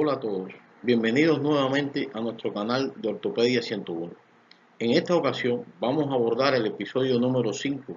Hola a todos, bienvenidos nuevamente a nuestro canal de Ortopedia 101. En esta ocasión vamos a abordar el episodio número 5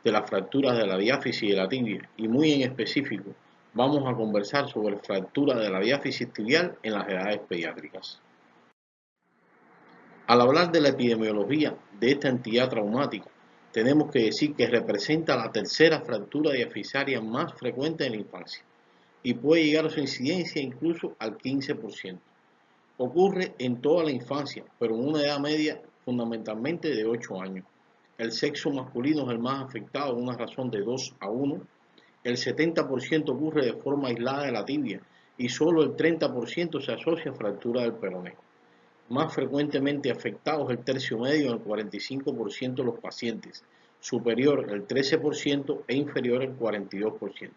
de las fracturas de la diáfisis de la tibia y muy en específico vamos a conversar sobre fracturas de la diáfisis tibial en las edades pediátricas. Al hablar de la epidemiología de esta entidad traumática, tenemos que decir que representa la tercera fractura diafisaria más frecuente en la infancia y puede llegar a su incidencia incluso al 15%. Ocurre en toda la infancia, pero en una edad media fundamentalmente de 8 años. El sexo masculino es el más afectado, una razón de 2 a 1. El 70% ocurre de forma aislada de la tibia y solo el 30% se asocia a fractura del peroné. Más frecuentemente afectados el tercio medio en el 45% de los pacientes, superior el 13% e inferior el 42%.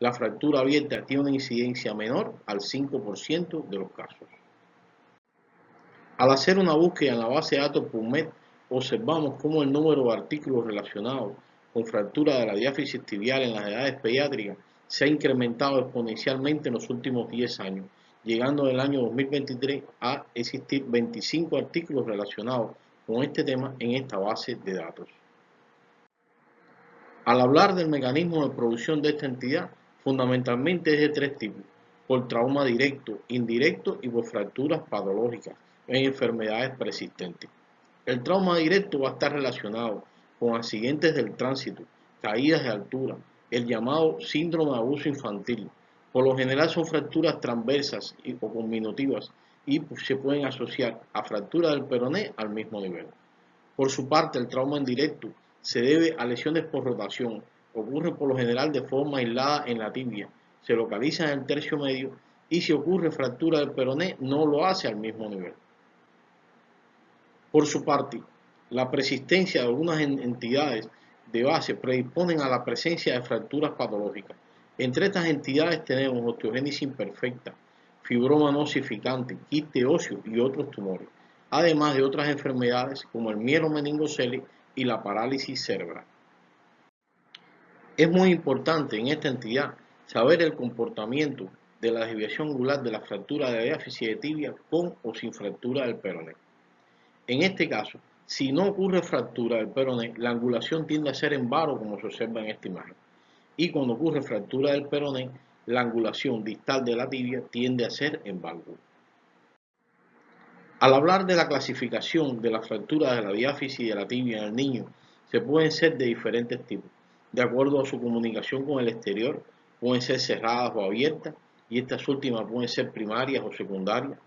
La fractura abierta tiene una incidencia menor al 5% de los casos. Al hacer una búsqueda en la base de datos PubMed, observamos cómo el número de artículos relacionados con fractura de la diáfisis tibial en las edades pediátricas se ha incrementado exponencialmente en los últimos 10 años, llegando en el año 2023 a existir 25 artículos relacionados con este tema en esta base de datos. Al hablar del mecanismo de producción de esta entidad, fundamentalmente es de tres tipos: por trauma directo, indirecto y por fracturas patológicas en enfermedades persistentes. El trauma directo va a estar relacionado con accidentes del tránsito, caídas de altura, el llamado síndrome de abuso infantil. Por lo general son fracturas transversas o conminutivas y se pueden asociar a fractura del peroné al mismo nivel. Por su parte, el trauma indirecto se debe a lesiones por rotación, ocurre por lo general de forma aislada en la tibia, se localiza en el tercio medio y si ocurre fractura del peroné no lo hace al mismo nivel. Por su parte, la persistencia de algunas entidades de base predisponen a la presencia de fracturas patológicas. Entre estas entidades tenemos osteogénesis imperfecta, fibroma no ossificante, quiste óseo y otros tumores, además de otras enfermedades como el mielomeningocele y la parálisis cerebral. Es muy importante en esta entidad saber el comportamiento de la desviación angular de la fractura de la diáfisis de tibia con o sin fractura del peroné. En este caso, si no ocurre fractura del peroné, la angulación tiende a ser en varo, como se observa en esta imagen. Y cuando ocurre fractura del peroné, la angulación distal de la tibia tiende a ser en válvula. Al hablar de la clasificación de las fracturas de la diáfisis de la tibia en el niño, se pueden ser de diferentes tipos, de acuerdo a su comunicación con el exterior, pueden ser cerradas o abiertas, y estas últimas pueden ser primarias o secundarias.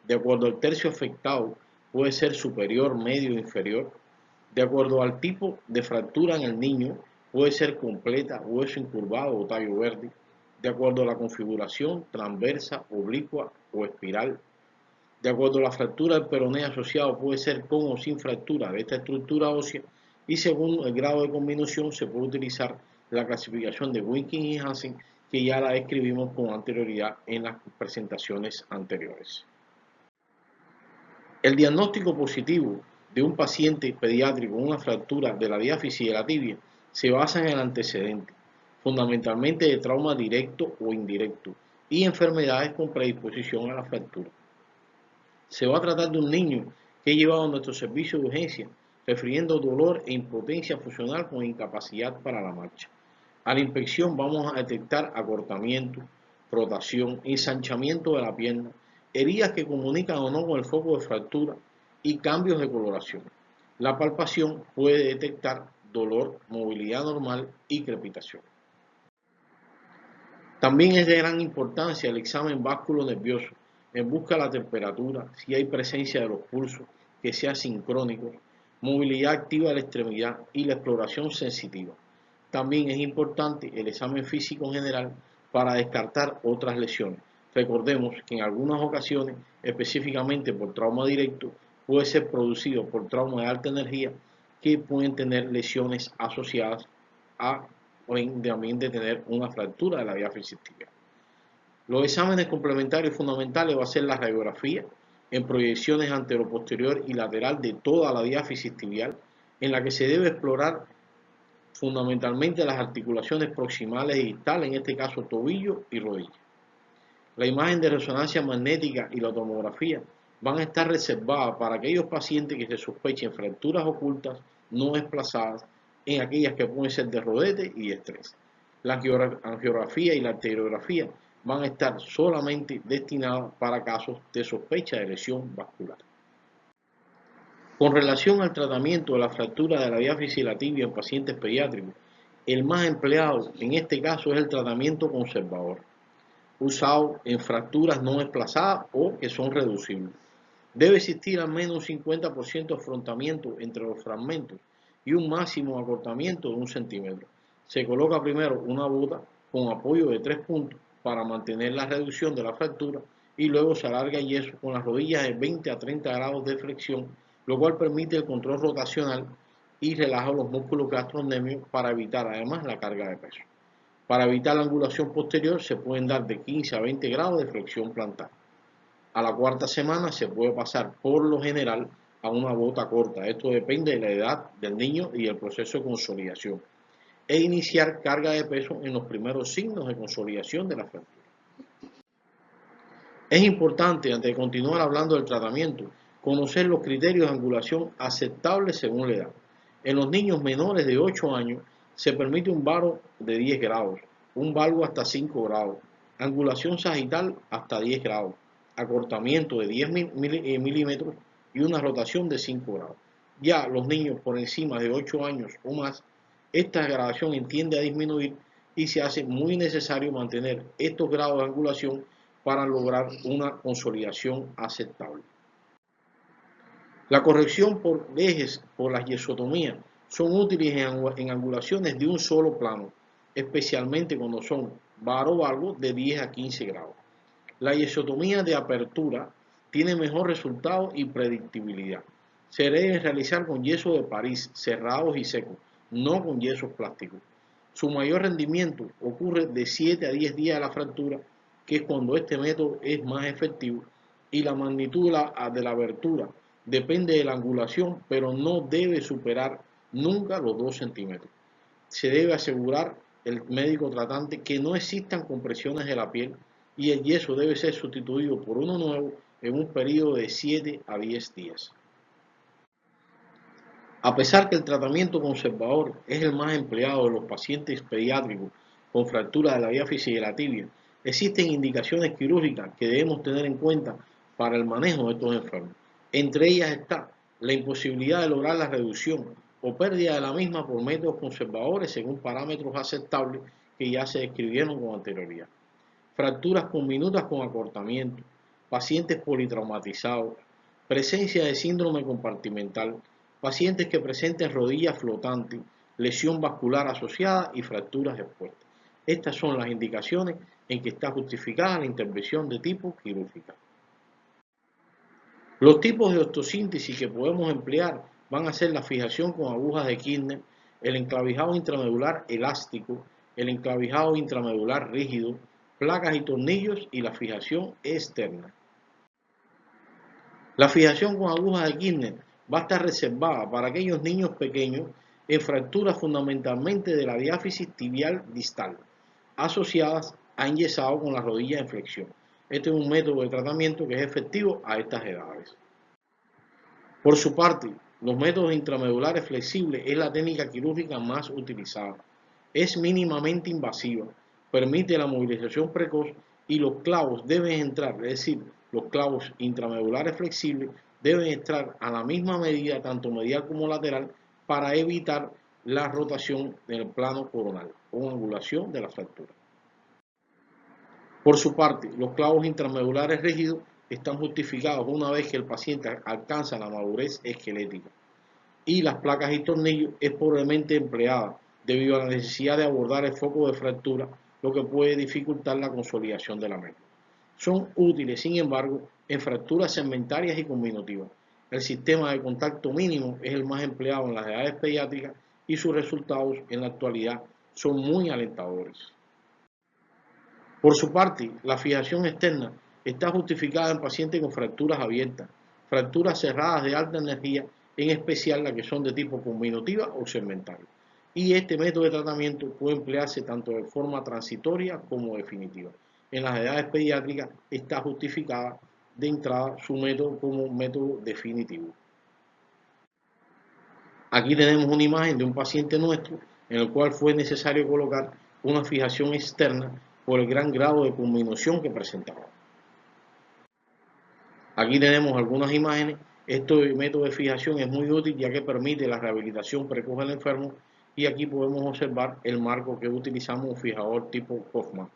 De acuerdo al tercio afectado, puede ser superior, medio o inferior. De acuerdo al tipo de fractura en el niño, puede ser completa, hueso incurvado o tallo verde. De acuerdo a la configuración, transversa, oblicua o espiral. De acuerdo a la fractura del peroné asociado, puede ser con o sin fractura de esta estructura ósea, y según el grado de conminución se puede utilizar la clasificación de Wilkins y Hansen, que ya la describimos con anterioridad en las presentaciones anteriores. El diagnóstico positivo de un paciente pediátrico con una fractura de la diáfisis de la tibia se basa en el antecedente, fundamentalmente de trauma directo o indirecto, y enfermedades con predisposición a la fractura. Se va a tratar de un niño que es llevado a nuestro servicio de urgencia, refiriendo dolor e impotencia funcional con incapacidad para la marcha. A la inspección vamos a detectar acortamiento, rotación, ensanchamiento de la pierna, heridas que comunican o no con el foco de fractura y cambios de coloración. La palpación puede detectar dolor, movilidad normal y crepitación. También es de gran importancia el examen vasculonervioso en busca de la temperatura, si hay presencia de los pulsos, que sea sincrónico, movilidad activa de la extremidad y la exploración sensitiva. También es importante el examen físico en general para descartar otras lesiones. Recordemos que en algunas ocasiones, específicamente por trauma directo, puede ser producido por trauma de alta energía que pueden tener lesiones asociadas a también de tener una fractura de la diáfisis tibial. Los exámenes complementarios fundamentales va a ser la radiografía en proyecciones anteroposterior y lateral de toda la diáfisis tibial, en la que se debe explorar fundamentalmente las articulaciones proximales y distales, en este caso tobillo y rodilla. La imagen de resonancia magnética y la tomografía van a estar reservadas para aquellos pacientes que se sospechen fracturas ocultas no desplazadas, en aquellas que pueden ser de rodete y estrés. La angiografía y la arteriografía van a estar solamente destinadas para casos de sospecha de lesión vascular. Con relación al tratamiento de la fractura de la diáfisis y la tibia en pacientes pediátricos, el más empleado en este caso es el tratamiento conservador, usado en fracturas no desplazadas o que son reducibles. Debe existir al menos un 50% de afrontamiento entre los fragmentos y un máximo de acortamiento de 1 centímetro. Se coloca primero una bota con apoyo de 3 puntos para mantener la reducción de la fractura y luego se alarga el yeso con las rodillas de 20 a 30 grados de flexión, lo cual permite el control rotacional y relaja los músculos gastrocnémicos para evitar además la carga de peso. Para evitar la angulación posterior se pueden dar de 15 a 20 grados de flexión plantar. A la cuarta semana se puede pasar por lo general a una bota corta. Esto depende de la edad del niño y el proceso de consolidación. E iniciar carga de peso en los primeros signos de consolidación de la fractura. Es importante, antes de continuar hablando del tratamiento, conocer los criterios de angulación aceptables según la edad. En los niños menores de 8 años se permite un varo de 10 grados, un valgo hasta 5 grados, angulación sagital hasta 10 grados, acortamiento de 10 milímetros y una rotación de 5 grados. Ya los niños por encima de 8 años o más, esta gradación tiende a disminuir y se hace muy necesario mantener estos grados de angulación para lograr una consolidación aceptable. La corrección por ejes por las yesotomías son útiles en angulaciones de un solo plano, especialmente cuando son varo-valgo de 10 a 15 grados. La yesotomía de apertura tiene mejor resultado y predictibilidad. Se debe realizar con yeso de París, cerrados y secos, no con yesos plásticos. Su mayor rendimiento ocurre de 7 a 10 días de la fractura, que es cuando este método es más efectivo, y la magnitud de la abertura depende de la angulación, pero no debe superar nunca los 2 centímetros. Se debe asegurar el médico tratante que no existan compresiones de la piel y el yeso debe ser sustituido por uno nuevo en un periodo de 7 a 10 días. A pesar que el tratamiento conservador es el más empleado en los pacientes pediátricos con fractura de la diáfisis y de la tibia, existen indicaciones quirúrgicas que debemos tener en cuenta para el manejo de estos enfermos. Entre ellas está la imposibilidad de lograr la reducción o pérdida de la misma por métodos conservadores según parámetros aceptables que ya se describieron con anterioridad. Fracturas conminutas con acortamiento, pacientes politraumatizados, presencia de síndrome compartimental, pacientes que presenten rodillas flotantes, lesión vascular asociada y fracturas expuestas. Estas son las indicaciones en que está justificada la intervención de tipo quirúrgica. Los tipos de osteosíntesis que podemos emplear van a ser la fijación con agujas de Kirchner, el enclavijado intramedular elástico, el enclavijado intramedular rígido, placas y tornillos y la fijación externa. La fijación con agujas de Kirchner va a estar reservada para aquellos niños pequeños en fracturas fundamentalmente de la diáfisis tibial distal, asociadas a enyesado con la rodilla en flexión. Este es un método de tratamiento que es efectivo a estas edades. Por su parte, los métodos intramedulares flexibles es la técnica quirúrgica más utilizada. Es mínimamente invasiva, permite la movilización precoz y los clavos deben entrar, es decir, los clavos intramedulares flexibles deben entrar a la misma medida, tanto medial como lateral, para evitar la rotación del plano coronal o angulación de la fractura. Por su parte, los clavos intramedulares rígidos están justificados una vez que el paciente alcanza la madurez esquelética y las placas y tornillos es pobremente empleada debido a la necesidad de abordar el foco de fractura, lo que puede dificultar la consolidación de la médula. Son útiles, sin embargo, en fracturas segmentarias y conminutivas. El sistema de contacto mínimo es el más empleado en las edades pediátricas y sus resultados en la actualidad son muy alentadores. Por su parte, la fijación externa está justificada en pacientes con fracturas abiertas, fracturas cerradas de alta energía, en especial las que son de tipo conminutiva o segmentaria. Y este método de tratamiento puede emplearse tanto de forma transitoria como definitiva. en las edades pediátricas está justificada de entrada su método como un método definitivo. Aquí tenemos una imagen de un paciente nuestro en el cual fue necesario colocar una fijación externa por el gran grado de conminución que presentaba. Aquí tenemos algunas imágenes. Este método de fijación es muy útil ya que permite la rehabilitación precoz del enfermo y aquí podemos observar el marco que utilizamos, un fijador tipo Hoffman.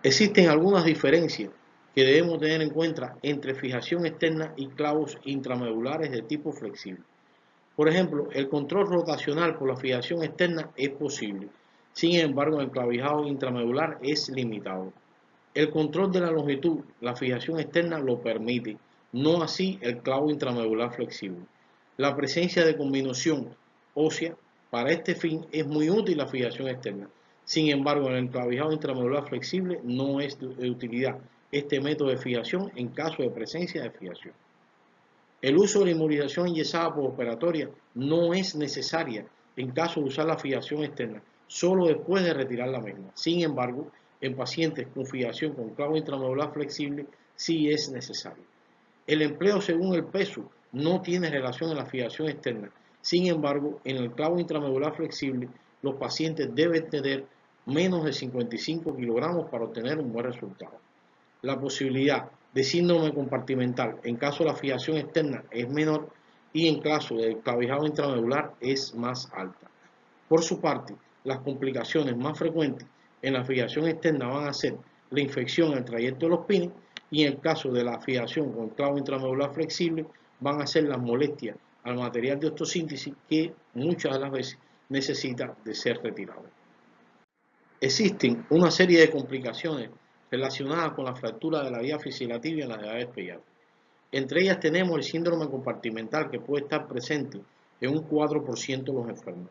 Existen algunas diferencias que debemos tener en cuenta entre fijación externa y clavos intramedulares de tipo flexible. Por ejemplo, el control rotacional por la fijación externa es posible, sin embargo, el clavijado intramedular es limitado. El control de la longitud, la fijación externa lo permite, no así el clavo intramedular flexible. La presencia de combinación ósea para este fin es muy útil la fijación externa. Sin embargo, en el clavijado intramedular flexible no es de utilidad este método de fijación en caso de presencia de fijación. El uso de la inmovilización enyesada postoperatoria no es necesaria en caso de usar la fijación externa, solo después de retirar la misma. Sin embargo, en pacientes con fijación con clavo intramedular flexible sí es necesario. El empleo según el peso no tiene relación en la fijación externa. Sin embargo, en el clavo intramedular flexible, los pacientes deben tener menos de 55 kilogramos para obtener un buen resultado. La posibilidad de síndrome compartimental en caso de la fijación externa es menor y en caso del clavijado intramedular es más alta. Por su parte, las complicaciones más frecuentes en la fijación externa van a ser la infección en el trayecto de los pines y en el caso de la fijación con clavo intramedular flexible van a ser las molestias al material de osteosíntesis que muchas de las veces necesita de ser retirado. Existen una serie de complicaciones relacionadas con la fractura de la diáfisis y la tibia en las edades pediátricas. Entre ellas tenemos el síndrome compartimental que puede estar presente en un 4% de los enfermos.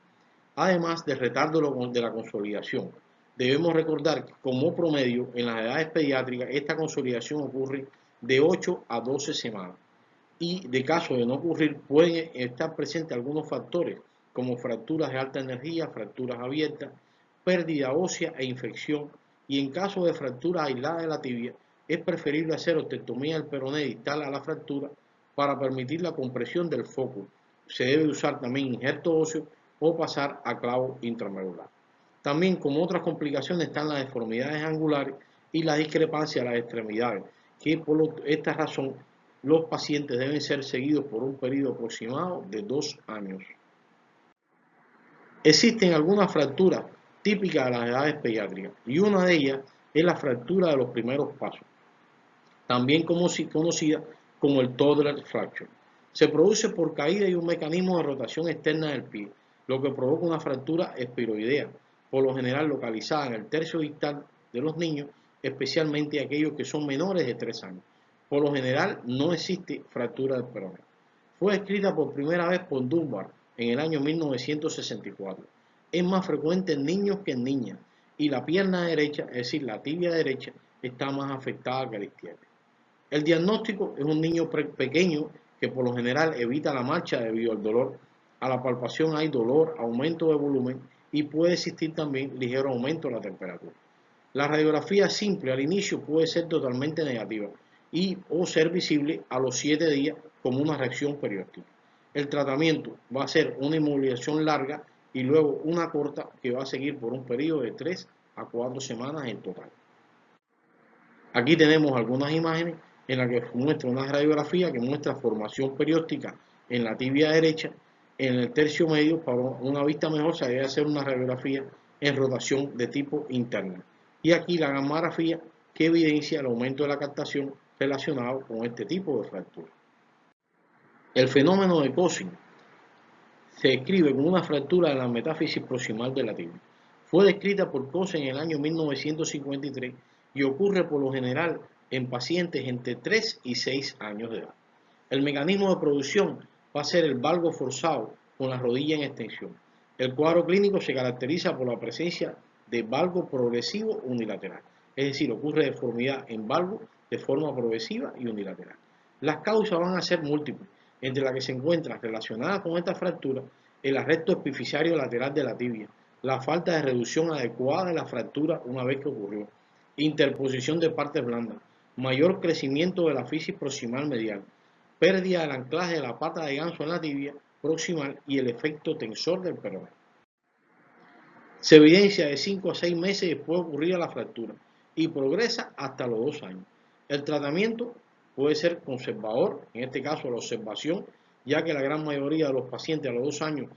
Además del retardo de la consolidación, debemos recordar que como promedio en las edades pediátricas esta consolidación ocurre de 8 a 12 semanas y de caso de no ocurrir pueden estar presentes algunos factores como fracturas de alta energía, fracturas abiertas, pérdida ósea e infección y en caso de fractura aislada de la tibia es preferible hacer ostectomía del peroné distal a la fractura para permitir la compresión del foco. Se debe usar también injerto óseo o pasar a clavo intramedular. También como otras complicaciones están las deformidades angulares y la discrepancia de las extremidades, que por esta razón los pacientes deben ser seguidos por un periodo aproximado de 2 años. Existen algunas fracturas típicas de las edades pediátricas y una de ellas es la fractura de los primeros pasos, también conocida como el toddler fracture. Se produce por caída y un mecanismo de rotación externa del pie, lo que provoca una fractura espiroidea, por lo general localizada en el tercio distal de los niños, especialmente aquellos que son menores de 3 años. Por lo general no existe fractura del peroné. Fue escrita por primera vez por Dunbar en el año 1964. Es más frecuente en niños que en niñas y la pierna derecha, es decir, la tibia derecha, está más afectada que la izquierda. El diagnóstico es un niño pequeño que por lo general evita la marcha debido al dolor. A la palpación hay dolor, aumento de volumen y puede existir también ligero aumento de la temperatura. La radiografía simple al inicio puede ser totalmente negativa y o ser visible a los 7 días como una reacción periódica. El tratamiento va a ser una inmovilización larga y luego una corta que va a seguir por un periodo de 3 a 4 semanas en total. Aquí tenemos algunas imágenes en las que muestra una radiografía que muestra formación perióstica en la tibia derecha, en el tercio medio. Para una vista mejor se debe hacer una radiografía en rotación de tipo interna. Y aquí la gammagrafía que evidencia el aumento de la captación relacionado con este tipo de fractura. El fenómeno de Cousin se describe como una fractura de la metáfisis proximal de la tibia. Fue descrita por Cousin en el año 1953 y ocurre por lo general en pacientes entre 3 y 6 años de edad. El mecanismo de producción va a ser el valgo forzado con la rodilla en extensión. El cuadro clínico se caracteriza por la presencia de valgo progresivo unilateral, es decir, ocurre deformidad en valgo de forma progresiva y unilateral. Las causas van a ser múltiples, entre las que se encuentran relacionadas con esta fractura el arresto epifisiario lateral de la tibia, la falta de reducción adecuada de la fractura una vez que ocurrió, interposición de partes blandas, mayor crecimiento de la fisis proximal medial, pérdida del anclaje de la pata de ganso en la tibia proximal y el efecto tensor del peroné. Se evidencia de 5 a 6 meses después de ocurrida la fractura y progresa hasta los 2 años. El tratamiento puede ser conservador, en este caso la observación, ya que la gran mayoría de los pacientes a los 2 años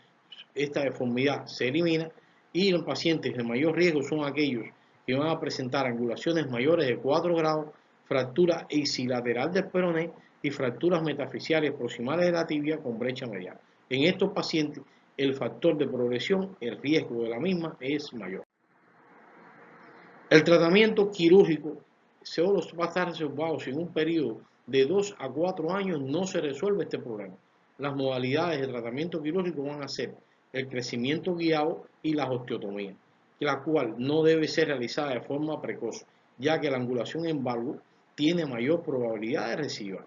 esta deformidad se elimina, y los pacientes de mayor riesgo son aquellos que van a presentar angulaciones mayores de 4 grados, fractura ipsilateral del peroné y fracturas metafisiales proximales de la tibia con brecha medial. En estos pacientes el factor de progresión, el riesgo de la misma es mayor. El tratamiento quirúrgico solo va a estar reservado si en un periodo de 2 a 4 años no se resuelve este problema. Las modalidades de tratamiento quirúrgico van a ser el crecimiento guiado y la osteotomía, la cual no debe ser realizada de forma precoz, ya que la angulación en valgo tiene mayor probabilidad de recidivar.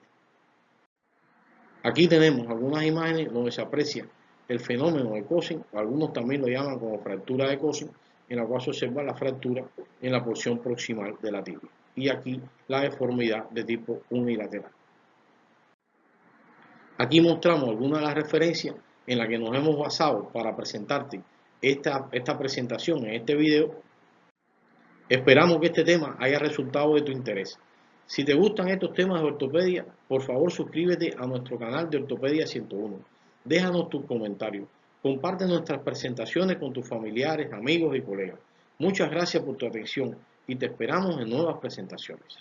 Aquí tenemos algunas imágenes donde se aprecia el fenómeno de Cosin, algunos también lo llaman como fractura de Cosin, en la cual se observa la fractura en la porción proximal de la tibia. Y aquí la deformidad de tipo unilateral. Aquí mostramos algunas de las referencias en las que nos hemos basado para presentarte esta presentación en este video. Esperamos que este tema haya resultado de tu interés. Si te gustan estos temas de ortopedia, por favor suscríbete a nuestro canal de Ortopedia 101. Déjanos tus comentarios. Comparte nuestras presentaciones con tus familiares, amigos y colegas. Muchas gracias por tu atención y te esperamos en nuevas presentaciones.